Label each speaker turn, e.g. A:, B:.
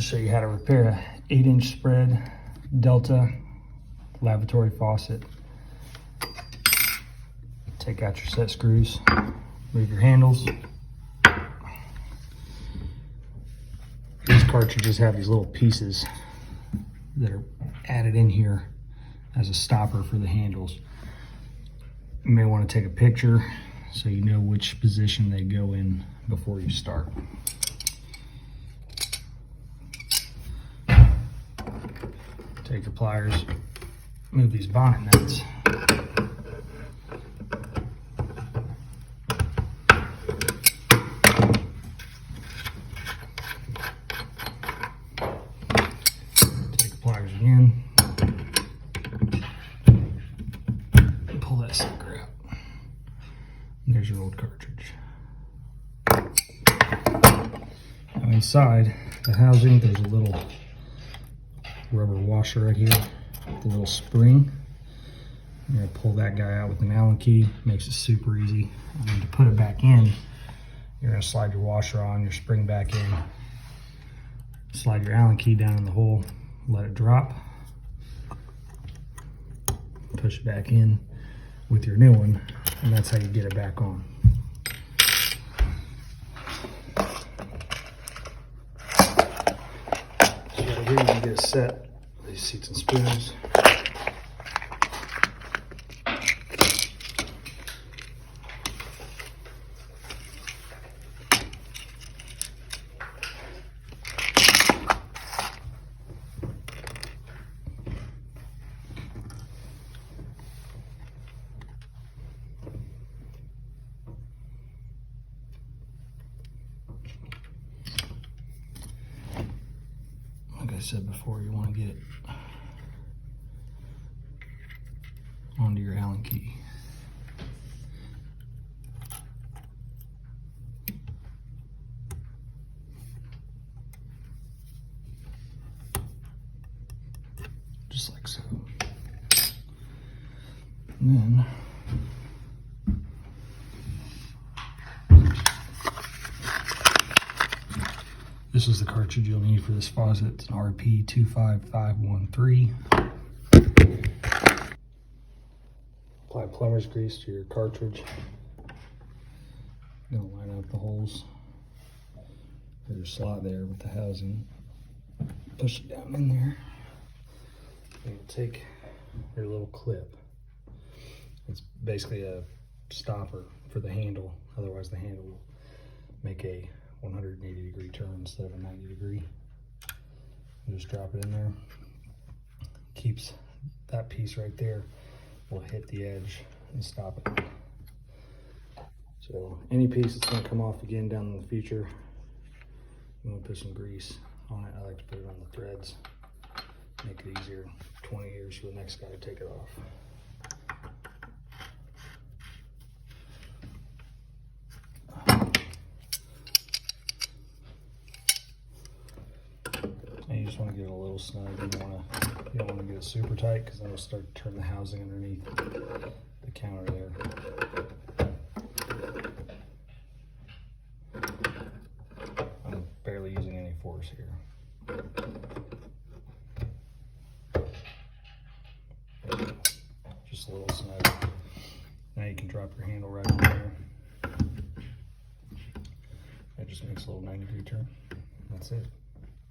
A: I'll show you how to repair a 8-inch spread Delta lavatory faucet. Take out your set screws, move your handles. These cartridges have these little pieces that are added in here as a stopper for the handles. You may want to take a picture so you know which position they go in before you start. Take your pliers, move these bonnet nuts. Take the pliers again. And pull that sucker out. And there's your old cartridge. Now inside the housing, there's a little rubber washer right here, the little spring. You're gonna pull that guy out with an Allen key. Makes it super easy. And then to put it back in, you're gonna slide your washer on, your spring back in, slide your Allen key down in the hole, let it drop, push it back in with your new one, and that's how you get it back on. So right here you can get a set of these seats and spoons. Like I said before, you want to get it onto your Allen key. Just like so. And then this is the cartridge you'll need for this faucet. It's an RP25513. Apply plumber's grease to your cartridge. You're gonna line up the holes. There's a slot there with the housing. Push it down in there. And you'll take your little clip. It's basically a stopper for the handle. Otherwise the handle will make a 180-degree turn instead of a 90-degree. You just drop it in there. Keeps that piece right there will hit the edge and stop it. So any piece that's going to come off again down in the future, you want to put some grease on it. I like to put it on the threads. Make it easier 20 years for the next guy to take it off. And you just want to get it a little snug. You don't want to get it super tight because then it'll start to turn the housing underneath the counter there. I'm barely using any force here. Just a little snug. Now you can drop your handle right on there. That just makes a little 90-degree turn. That's it.